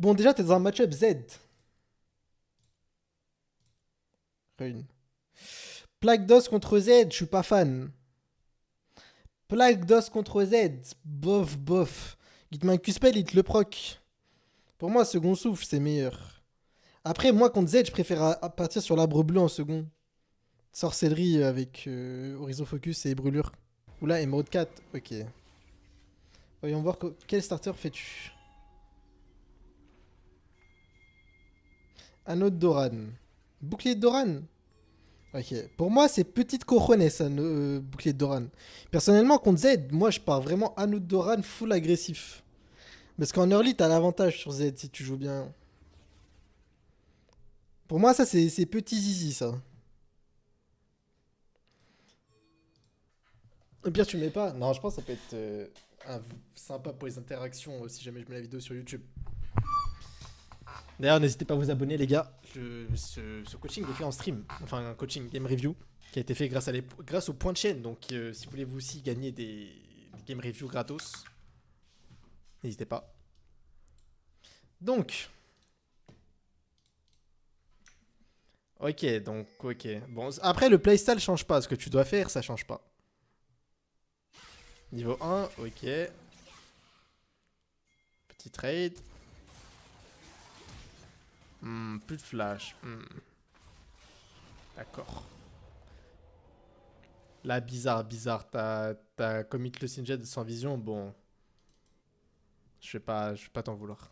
Bon, déjà, t'es dans un match-up Z. Une. Plaque d'os contre Z, je suis pas fan. Plaque d'os contre Z, bof, bof. Il te met un Q-spell, il te le proc. Pour moi, second souffle, c'est meilleur. Après, moi, contre Z, je préfère partir sur l'arbre bleu en second. Sorcellerie avec Horizon Focus et Brûlure. Oula, Emerald 4, ok. Voyons voir quel starter fais-tu. Anneau de Doran. Bouclier de Doran. Ok. Pour moi, c'est petite cojones, ça, bouclier de Doran. Personnellement, contre Z, moi, je pars vraiment Anneau de Doran full agressif. Parce qu'en early, t'as l'avantage sur Z si tu joues bien. Pour moi, ça, c'est petit zizi, ça. Au pire, tu le mets pas. Non, je pense que ça peut être sympa pour les interactions si jamais je mets la vidéo sur YouTube. D'ailleurs, n'hésitez pas à vous abonner, les gars. Ce coaching est fait en stream. Enfin, un coaching game review qui a été fait grâce au point de chaîne. Donc, si vous voulez vous aussi gagner des game reviews gratos, n'hésitez pas. Donc, ok. Bon, après, le playstyle change pas. Ce que tu dois faire, ça change pas. Niveau 1, ok. Petit trade. Plus de flash. D'accord. Là, bizarre. T'as commit le Sinjet sans vision. Bon, je vais pas t'en vouloir.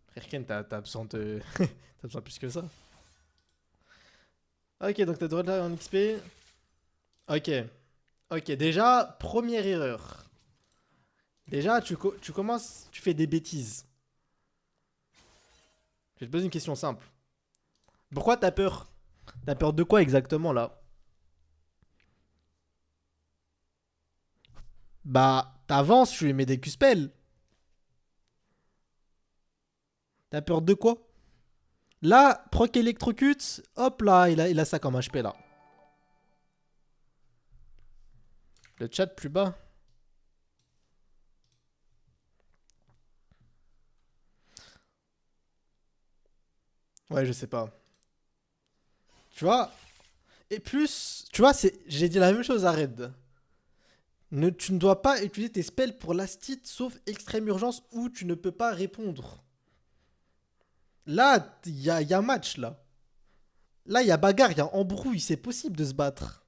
Frère Ken, t'as besoin de. T'as besoin plus que ça. Ok, donc t'as droit de là en XP. Ok. Ok, déjà, première erreur. Déjà, tu commences, tu fais des bêtises. Je vais te poser une question simple. Pourquoi t'as peur? T'as peur de quoi exactement là? Bah, t'avances, tu lui mets des Q-spells. T'as peur de quoi? Là, proc électrocute, hop là, il a ça comme HP là. Le chat plus bas. Ouais, je sais pas. Tu vois? Et plus, tu vois, j'ai dit la même chose à Red. Tu ne dois pas utiliser tes spells pour last hit sauf extrême urgence où tu ne peux pas répondre. Là, il y a match là. Là, il y a bagarre, il y a embrouille, c'est possible de se battre.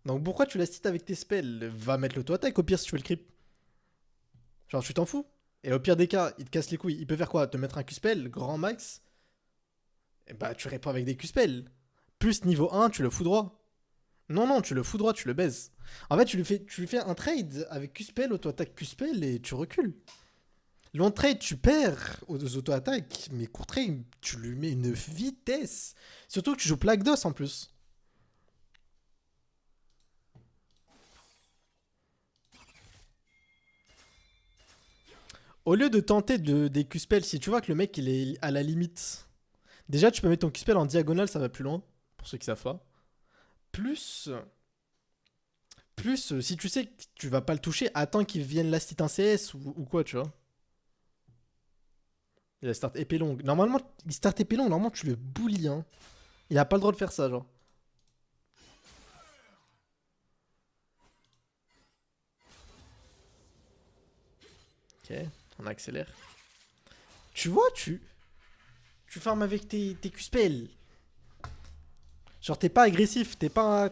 Donc pourquoi tu last hit avec tes spells? Va mettre l'auto-attaque au pire si tu veux le creep. Genre, tu t'en fous. Et au pire des cas, il te casse les couilles. Il peut faire quoi? Te mettre un Q-spell, grand max. Et bah, tu réponds avec des Q-spells. Plus niveau 1, tu le fous droit. Non, tu le fous droit, tu le baises. En fait, tu lui fais un trade avec Q-spell, auto-attaque Q-spell et tu recules. Long trade, tu perds aux auto-attaques, mais court trade, tu lui mets une vitesse. Surtout que tu joues plaque d'os en plus. Au lieu de tenter des Q-spells, si tu vois que le mec il est à la limite, déjà tu peux mettre ton Q-spell en diagonale, ça va plus loin, pour ceux qui savent pas. Plus, si tu sais que tu vas pas le toucher, attends qu'il vienne last hit un CS ou quoi, tu vois. Il a start épée longue. Normalement, il start épée longue, normalement tu le bullies, hein. Il a pas le droit de faire ça, genre. Ok, on accélère. Tu vois, tu farmes avec tes Q-spells. Genre, t'es pas agressif, t'es pas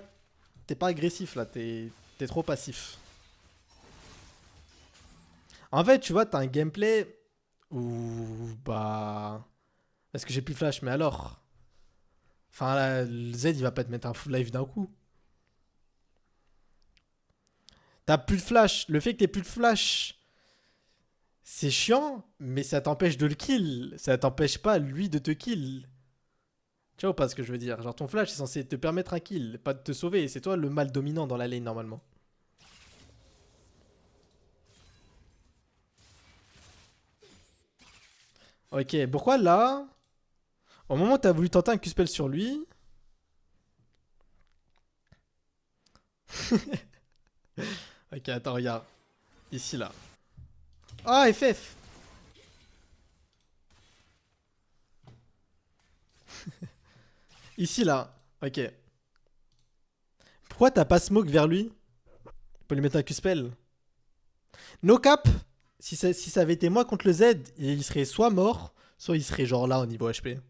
agressif là, t'es trop passif. En fait, tu vois, t'as un gameplay où, bah. Parce que j'ai plus flash, mais alors. Enfin, là, le Z, il va pas te mettre un full life d'un coup. T'as plus de flash. Le fait que t'aies plus de flash, c'est chiant, mais ça t'empêche de le kill. Ça t'empêche pas, lui, de te kill. Tu vois pas ce que je veux dire? Genre, ton flash, c'est censé te permettre un kill, pas de te sauver. C'est toi le mal dominant dans la lane, normalement. Ok, pourquoi là, au moment où t'as voulu tenter un Q-spell sur lui. Ok, attends, regarde. Ici, là. Ah, FF. Ici, là. Ok. Pourquoi t'as pas smoke vers lui? Pour lui mettre un Q-spell. No cap, si ça avait été moi contre le Z, il serait soit mort, soit il serait genre là au niveau HP.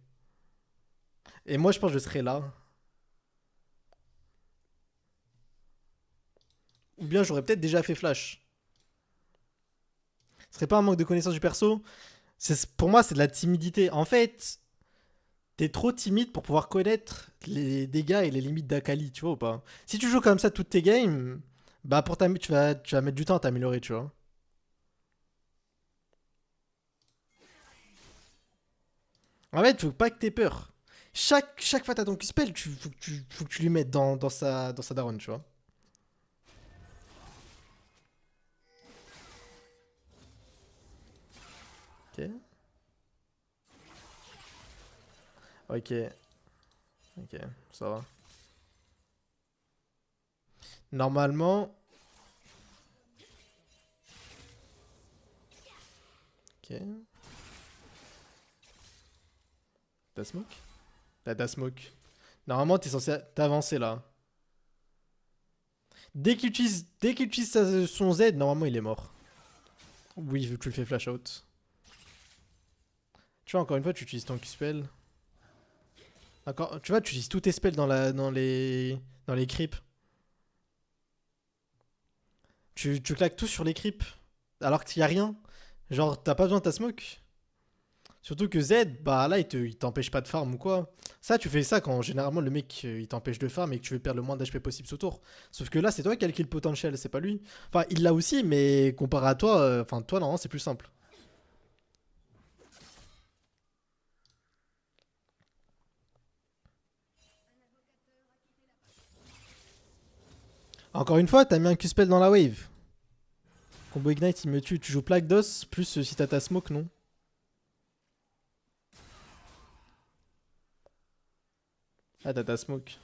Et moi, je pense que je serais là. Ou bien j'aurais peut-être déjà fait flash. Ce serait pas un manque de connaissance du perso. Pour moi, c'est de la timidité. En fait, t'es trop timide pour pouvoir connaître les dégâts et les limites d'Akali, tu vois ou pas? Si tu joues comme ça toutes tes games, bah tu vas mettre du temps à t'améliorer, tu vois. En fait, faut pas que t'aies peur. Chaque fois que t'as ton Q-spell, faut que tu lui mettes dans sa daronne, tu vois. Ok. Ok. Ok. Ça va. Normalement. Ok. T'as smoke? T'as smoke. Normalement, t'es censé t'avancer là. Dès qu'il utilise son Z, normalement, il est mort. Oui, vu que tu le fais flash out. Tu vois, encore une fois, tu utilises ton Q-spell. Encore, tu vois, tu utilises tous tes spells dans les creeps. Tu claques tout sur les creeps. Alors qu'il y a rien. Genre, t'as pas besoin de ta smoke. Surtout que Z, bah là, il t'empêche pas de farm ou quoi. Ça, tu fais ça quand généralement le mec il t'empêche de farm et que tu veux perdre le moins d'HP possible ce tour. Sauf que là, c'est toi qui as le kill potentiel, c'est pas lui. Enfin, il l'a aussi, mais comparé à toi, enfin, toi, non, c'est plus simple. Encore une fois, t'as mis un Q-spell dans la wave. Combo Ignite, il me tue. Tu joues plaque d'os, plus si t'as ta smoke, non? Ah, t'as ta smoke.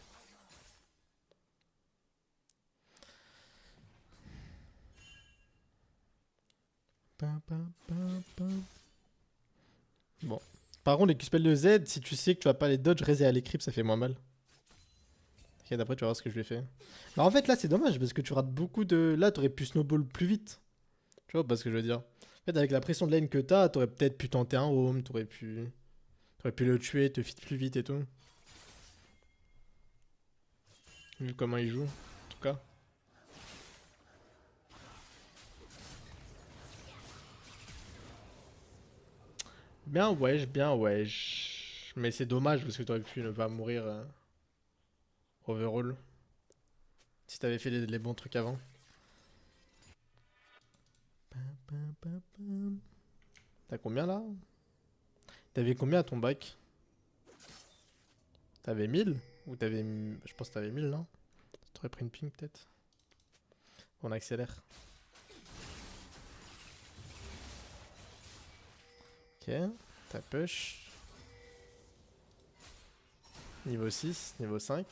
Bon. Par contre, les Q-spells de Z, si tu sais que tu vas pas les dodge, raise et aller creep, ça fait moins mal. Ok, d'après, tu vas voir ce que je vais faire. Bah, en fait, là, c'est dommage parce que tu rates beaucoup de. Là, t'aurais pu snowball plus vite. Tu vois pas ce que je veux dire? En fait, avec la pression de lane que t'as, t'aurais peut-être pu tenter un home, t'aurais pu le tuer, te fit plus vite et tout. Vu comment il joue, en tout cas. Bien wesh. Mais c'est dommage parce que t'aurais pu ne pas mourir overall si t'avais fait les bons trucs avant. T'as combien là? T'avais combien à ton bac? T'avais 1000? Ou t'avais. Je pense que t'avais 1000, non? T'aurais pris une ping peut-être? On accélère. Ok, t'as push. Niveau 6, niveau 5.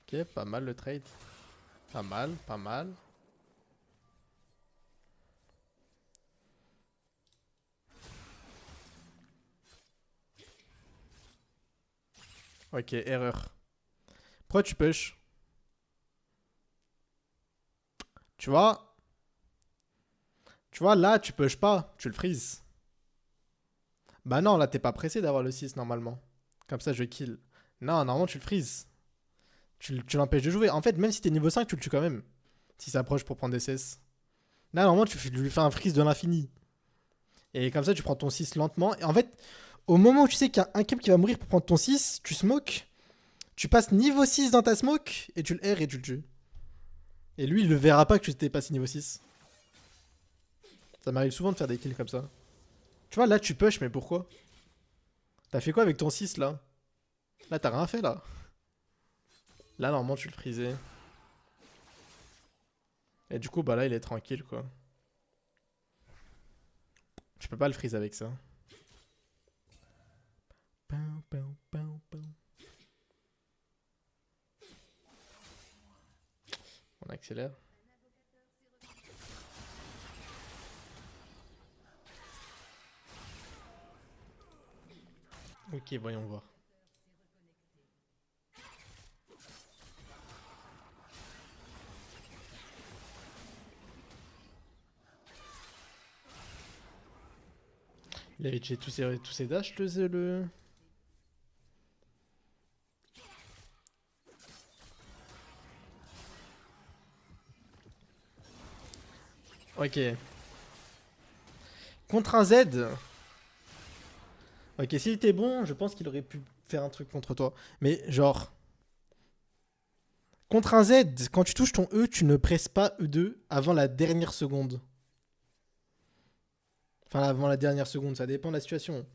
Ok, pas mal le trade. Pas mal, pas mal. Ok, erreur. Pourquoi tu push? Tu vois? Tu vois, là, tu push pas. Tu le freeze. Bah non, là, t'es pas pressé d'avoir le 6 normalement. Comme ça, je kill. Non, normalement, tu le freeze. Tu l'empêches de jouer. En fait, même si t'es niveau 5, tu le tues quand même. S'il s'approche pour prendre des CS. Là, normalement, lui fais un freeze de l'infini. Et comme ça, tu prends ton 6 lentement. Et en fait, au moment où tu sais qu'il y a un creep qui va mourir pour prendre ton 6, tu smoke. Tu passes niveau 6 dans ta smoke. Et tu le R et tu le tues. Et lui, il ne verra pas que tu t'es passé niveau 6. Ça m'arrive souvent de faire des kills comme ça. Tu vois, là, tu push, mais pourquoi? T'as fait quoi avec ton 6 là? Là, t'as rien fait là. Là, normalement, tu le frisais. Et du coup, bah là, il est tranquille quoi. Tu peux pas le freeze avec ça. On accélère. Ok, voyons voir. Il avait déjà tous ses dashs, le... Ok. Contre un Z. Ok, s'il était bon, je pense qu'il aurait pu faire un truc contre toi. Mais genre... Contre un Z, quand tu touches ton E, tu ne presses pas E2 avant la dernière seconde. Enfin, avant la dernière seconde, ça dépend de la situation.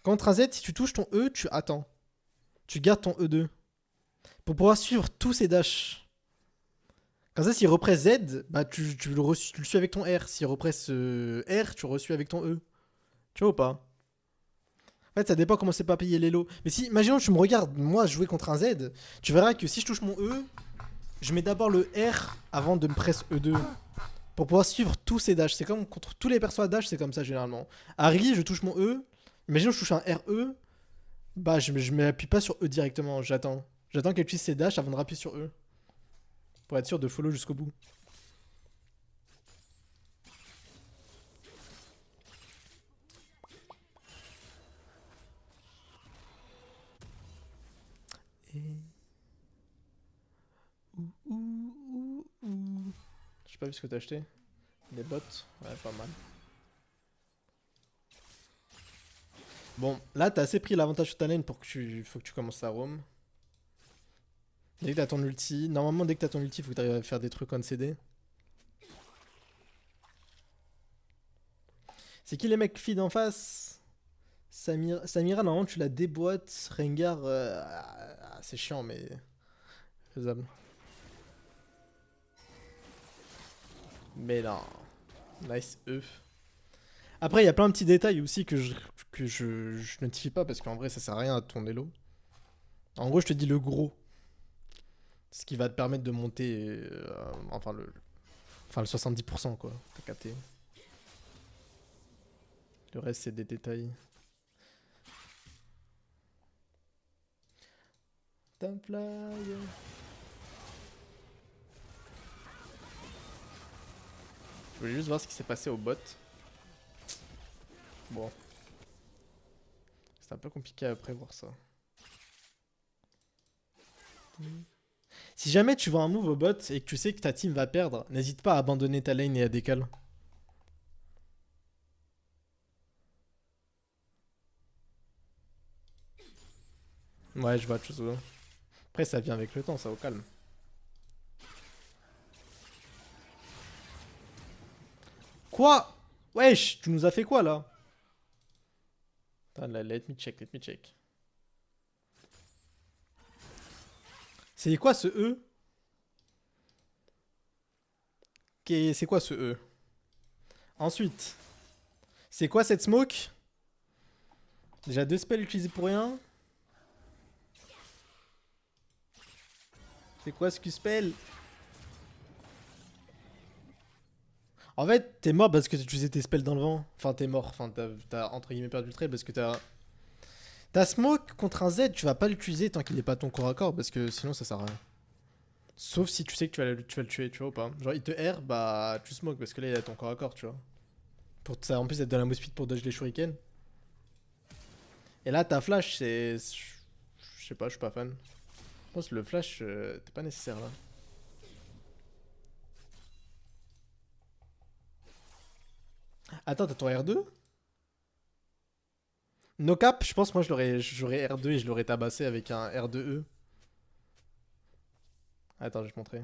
Contre un Z, si tu touches ton E, tu attends. Tu gardes ton E2. Pour pouvoir suivre tous ses dashs. Comme ça, s'il represse Z, bah tu le suis avec ton R. S'il represse R, tu le reçus avec ton E. Tu vois ou pas? En fait, ça dépend comment c'est pas payé les lots. Mais si, imaginons que tu me regardes, moi, jouer contre un Z, tu verras que si je touche mon E, je mets d'abord le R avant de me presse E2. Pour pouvoir suivre tous ses dashs. C'est comme contre tous les persos à dash, c'est comme ça généralement. Harry, je touche mon E. Imaginons que je touche un RE. Bah, je m'appuie pas sur E directement. J'attends. J'attends qu'elle utilise ses dashs avant de rappuyer sur E. Pour être sûr de follow jusqu'au bout. Et... J'ai pas vu ce que t'as acheté. Des bottes. Ouais, pas mal. Bon, là, t'as assez pris l'avantage sur ta lane pour que faut que tu commences à roam. Dès que t'as ton ulti, normalement, dès que t'as ton ulti, faut que t'arrives à faire des trucs on CD. C'est qui les mecs feed en face? Samira, normalement, tu la déboîtes. Rengar, c'est chiant, mais faisable. Mais non. Nice E. Après, il y a plein de petits détails aussi que je notifie pas parce qu'en vrai, ça sert à rien à ton elo. En gros, je te dis le gros. Ce qui va te permettre de monter. Enfin, le 70%, quoi. T'as capté. Le reste, c'est des détails. Templay. Je voulais juste voir ce qui s'est passé au bot. Bon. C'est un peu compliqué à prévoir ça. Si jamais tu vois un move au bot et que tu sais que ta team va perdre, n'hésite pas à abandonner ta lane et à décaler. Ouais, je vois autre chose. Après, ça vient avec le temps, ça au calme. Quoi? Wesh, tu nous as fait quoi là? Attends, let me check, let me check. C'est quoi ce E? C'est quoi ce E? Ensuite, c'est quoi cette smoke? Déjà deux spells utilisés pour rien. C'est quoi ce Q-spell? En fait, t'es mort parce que tu utilisais tes spells dans le vent. Enfin, t'es mort. Enfin, t'as entre guillemets perdu le trade parce que t'as... Ta smoke contre un Z, tu vas pas l'utiliser tant qu'il est pas ton corps à corps parce que sinon ça sert à rien. Sauf si tu sais que tu vas le tuer, tu vois ou pas. Genre, il te R, bah tu smoke parce que là il a ton corps à corps, tu vois. Pour ça, en plus, être dans la move speed pour dodge les shurikens. Et là, ta flash, c'est. Je sais pas, je suis pas fan. Je pense que le flash, t'es pas nécessaire là. Attends, t'as ton R2? No cap, je pense moi j'aurais R2 et je l'aurais tabassé avec un R2E. Attends, je vais te montrer.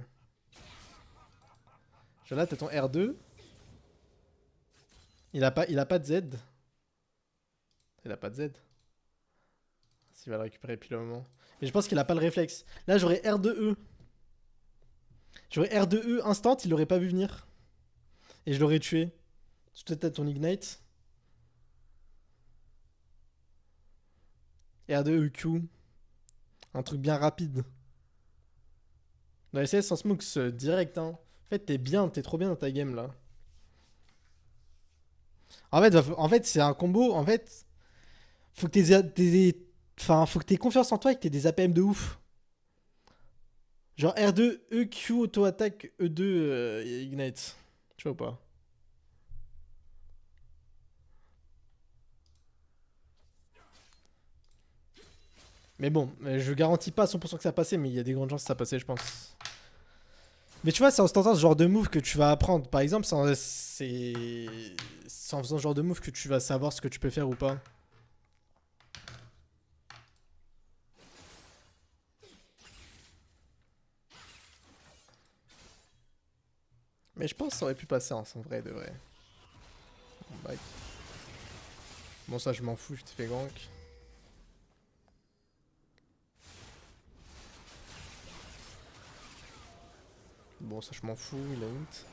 Genre là, t'as ton R2. Il a pas de Z. Il a pas de Z. S'il va le récupérer pile au moment. Mais je pense qu'il a pas le réflexe. Là, j'aurais R2E. J'aurais R2E instant, il l'aurait pas vu venir. Et je l'aurais tué. Peut-être à ton Ignite. R2EQ. Un truc bien rapide. Dans les CS en smokes direct, hein. En fait, t'es trop bien dans ta game là. En fait, c'est un combo. En fait, Faut que faut que t'aies confiance en toi et que t'aies des APM de ouf. Genre R2, EQ, auto-attaque, E2, Ignite. Tu vois ou pas? Mais bon, je garantis pas à 100% que ça passait, mais il y a des grandes chances que ça passait, je pense. Mais tu vois, c'est en tentant ce genre de move que tu vas apprendre. Par exemple, c'est en faisant ce genre de move que tu vas savoir ce que tu peux faire ou pas. Mais je pense que ça aurait pu passer en vrai de vrai. Bon, back. Bon, ça, je m'en fous, je t'ai fait gank. Bon, ça, je m'en fous, il a int.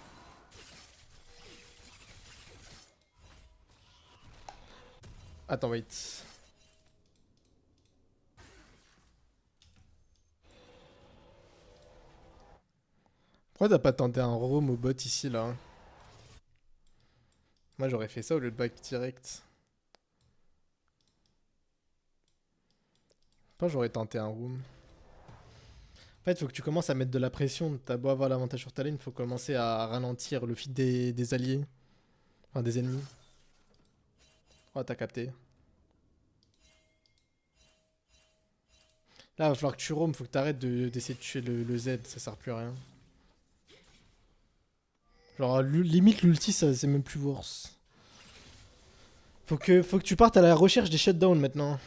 Attends, wait. Pourquoi t'as pas tenté un roam au bot ici, là? Moi, j'aurais fait ça au lieu de back direct. Pas j'aurais tenté un room. En fait, il faut que tu commences à mettre de la pression. T'as beau avoir l'avantage sur ta lane, faut commencer à ralentir le feed des alliés. Enfin, des ennemis. Oh, t'as capté. Là, il va falloir que tu roam, faut que t'arrêtes d'essayer de tuer le Z, ça sert plus à rien. Genre, limite, l'ulti, c'est même plus worse. Faut que tu partes à la recherche des shutdowns maintenant.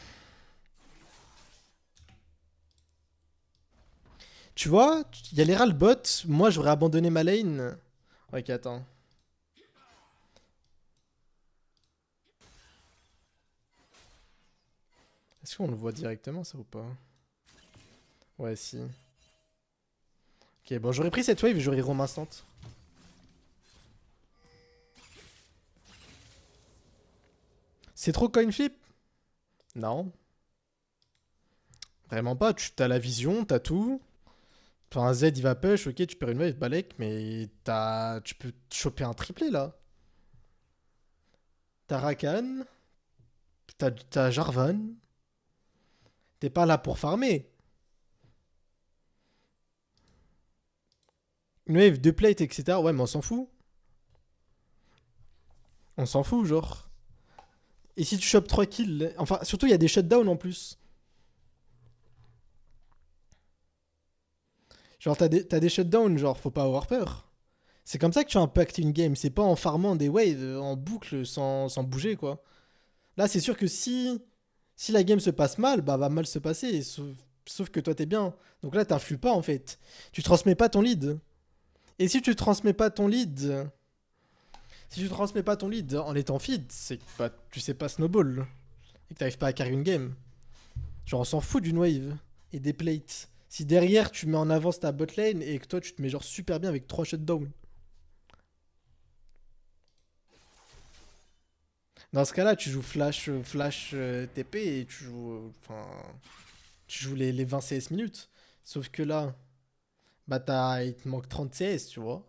Tu vois, il y a les bot. Moi, j'aurais abandonné ma lane. Ok, attends. Est-ce qu'on le voit directement, ça ou pas? Ouais, si. Ok, bon, j'aurais pris cette wave et j'aurais roam instant. C'est trop coin flip? Non. Vraiment pas. Tu as la vision, t'as tout. Enfin, Z il va push, ok, tu perds une wave, balek, mais tu peux te choper un triplé là. T'as Rakan, t'as Jarvan. T'es pas là pour farmer. Une wave, deux plates, etc. Ouais, mais on s'en fout. On s'en fout, genre. Et si tu chopes 3 kills, enfin, surtout il y a des shutdowns en plus. Genre, t'as des shutdowns, genre, faut pas avoir peur. C'est comme ça que tu impactes une game, c'est pas en farmant des waves en boucle sans bouger, quoi. Là, c'est sûr que si la game se passe mal, bah va mal se passer, sauf que toi t'es bien. Donc là, t'influes pas en fait. Tu transmets pas ton lead. Et si tu transmets pas ton lead, si tu transmets pas ton lead en étant feed, c'est que bah, tu sais pas snowball et que t'arrives pas à carry une game. Genre, on s'en fout d'une wave et des plates. Si derrière tu mets en avance ta bot lane et que toi tu te mets genre super bien avec 3 shutdowns. Dans ce cas-là, tu joues flash TP et tu joues. Enfin. Tu joues les 20 CS minutes. Sauf que là, bah il te manque 30 CS, tu vois.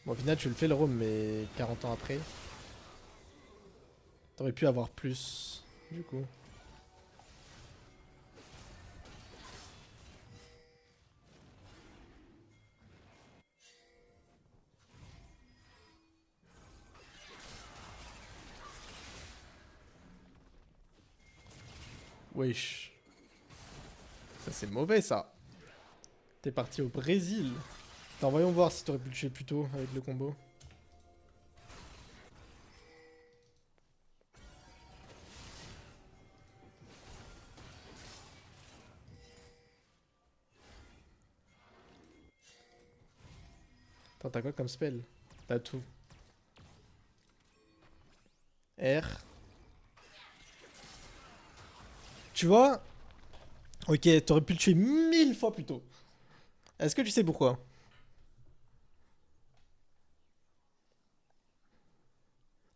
Bon, au final, tu le fais le roam, mais 40 ans après, t'aurais pu avoir plus, du coup. Wesh. Ça, c'est mauvais, ça. T'es parti au Brésil. Attends, voyons voir si t'aurais pu le tuer plus tôt avec le combo. Attends, t'as quoi comme spell? T'as tout. R. Tu vois? Ok, t'aurais pu le tuer 1000 fois plus tôt. Est-ce que tu sais pourquoi?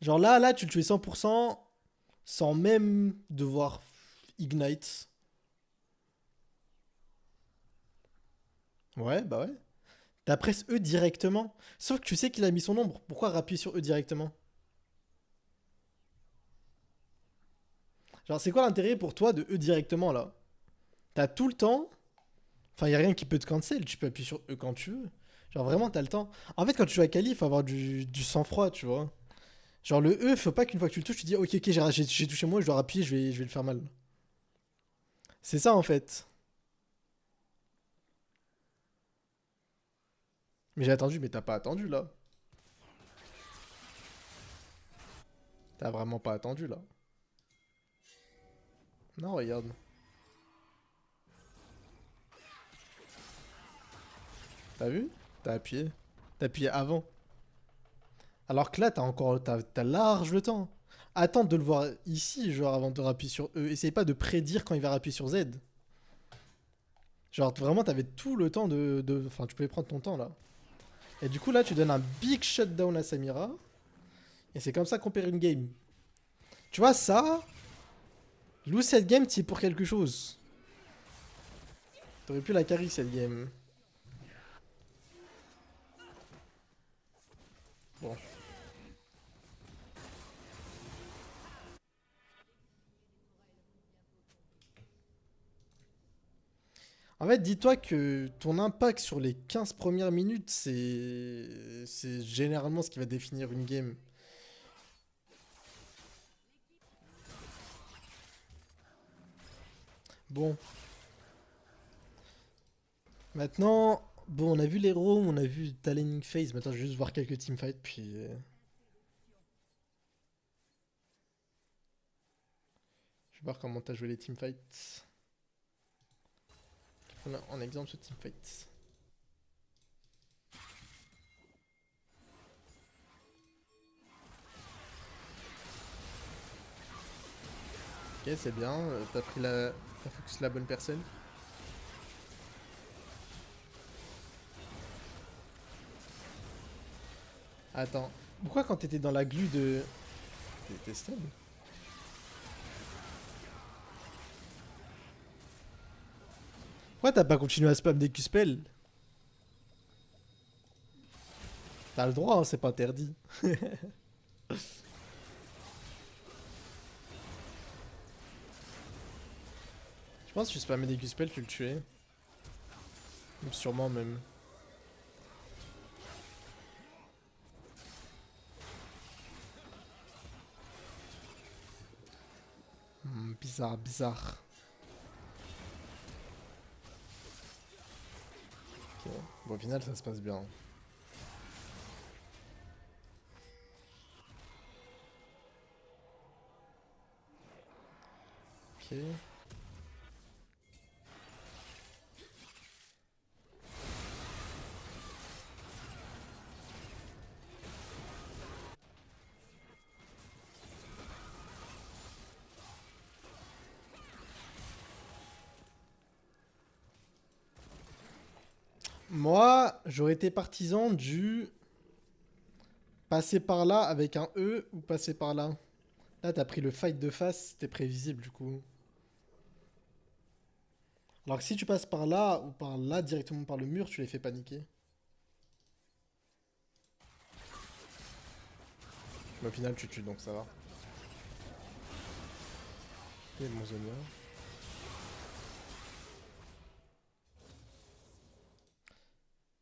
Genre là, tu le tuais 100% sans même devoir Ignite. Ouais, bah ouais. T'as presse E directement. Sauf que tu sais qu'il a mis son ombre. Pourquoi rappuyer sur E directement? Genre, c'est quoi l'intérêt pour toi de E directement là? T'as tout le temps. Enfin, y a rien qui peut te cancel. Tu peux appuyer sur E quand tu veux. Genre, vraiment, t'as le temps. En fait, quand tu joues à Kali, il faut avoir du sang-froid, tu vois. Genre, le E, faut pas qu'une fois que tu le touches, tu dis ok, ok, j'ai touché moi, je dois appuyer, je vais le faire mal. C'est ça en fait. Mais j'ai attendu, mais t'as pas attendu là. T'as vraiment pas attendu là. Non, regarde. T'as vu? T'as appuyé. T'as appuyé avant. Alors que là, t'as large le temps. Attends de le voir ici, genre avant de rappuyer sur E. Essaye pas de prédire quand il va rappuyer sur Z. Genre vraiment, t'avais tout le temps Enfin, tu pouvais prendre ton temps là. Et du coup, là, tu donnes un big shutdown à Samira. Et c'est comme ça qu'on perd une game. Tu vois, ça, lose cette game, c'est pour quelque chose. T'aurais pu la carry cette game. Bon. En fait, dis-toi que ton impact sur les 15 premières minutes, c'est généralement ce qui va définir une game. Bon. Maintenant, bon, on a vu l'héros, on a vu ta laning phase. Maintenant, je vais juste voir quelques teamfights, puis je vais voir comment t'as joué les teamfights. On a en exemple ce teamfight. Ok, c'est bien. T'as focus la bonne personne. Attends. Pourquoi quand t'étais dans la glu de... T'étais stun? Pourquoi t'as pas continué à spam des Q-spells? T'as le droit, hein, c'est pas interdit. Je pense que tu spammais des Q-spells, tu le tuais. Sûrement même. Bizarre, bizarre. Ok. Bon, au final, ça se passe bien. Ok. Moi, j'aurais été partisan du passer par là avec un E ou passer par là. Là, t'as pris le fight de face, c'était prévisible du coup. Alors que si tu passes par là ou par là directement par le mur, tu les fais paniquer. Mais au final, tu tues donc ça va. Et mon Zonia.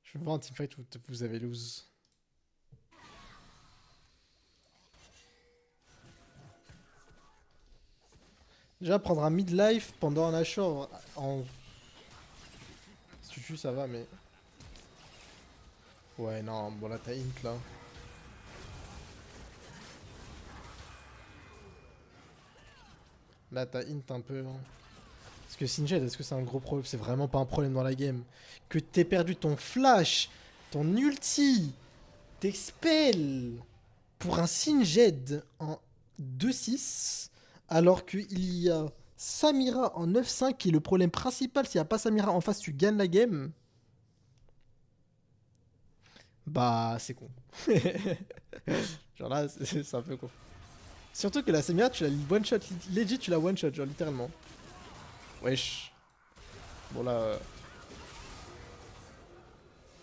Je veux voir un teamfight où vous avez lose. Déjà, prendre un midlife pendant un Ashore en... Si tu tues, ça va, mais... Ouais, non, bon là, t'as int, là. Là, t'as int un peu, hein. Parce que Singed, est-ce que c'est un gros problème? C'est vraiment pas un problème dans la game. Que t'aies perdu ton flash, ton ulti, tes spells pour un Singed en 2-6, alors qu'il y a Samira en 9-5 qui est le problème principal. S'il n'y a pas Samira en face, tu gagnes la game. Bah, c'est con. Genre là, c'est un peu con. Surtout que la Samira, tu la one shot, legit, tu la one shot, genre littéralement. Wesh. Bon là,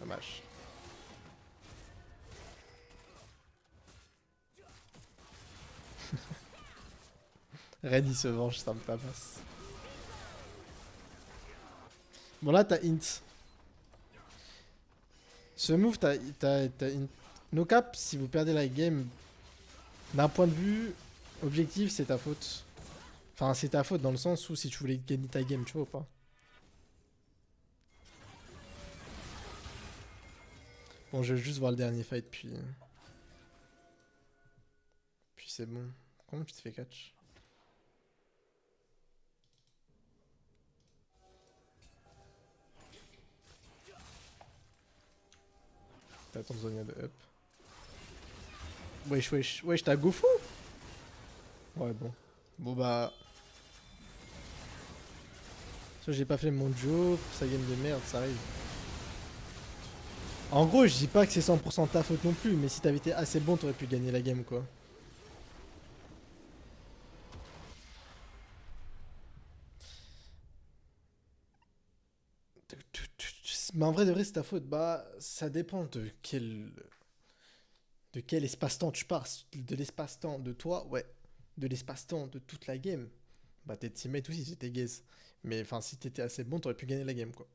dommage. Red il se venge, ça me tabasse. Bon là t'as int. Ce move t'as int. No cap, si vous perdez la game, d'un point de vue objectif c'est ta faute. Enfin c'est ta faute dans le sens où si tu voulais gagner ta game, tu vois ou pas. Bon je vais juste voir le dernier fight puis... Puis c'est bon. Comment tu te fais catch? T'as ton Zonia de up. Wesh, wesh, wesh, t'as go fou? Ouais, bon. Bon, bah. Ça, j'ai pas fait mon duo, pour sa game de merde, ça arrive. En gros, je dis pas que c'est 100% ta faute non plus, mais si t'avais été assez bon, t'aurais pu gagner la game, quoi. Mais en vrai, de vrai, c'est ta faute. Bah, ça dépend de quel. De quel espace-temps tu pars. De l'espace-temps de toi, ouais. De l'espace-temps de toute la game. Bah, tes teammates aussi, c'était gaze. Mais enfin, si t'étais assez bon, t'aurais pu gagner la game, quoi.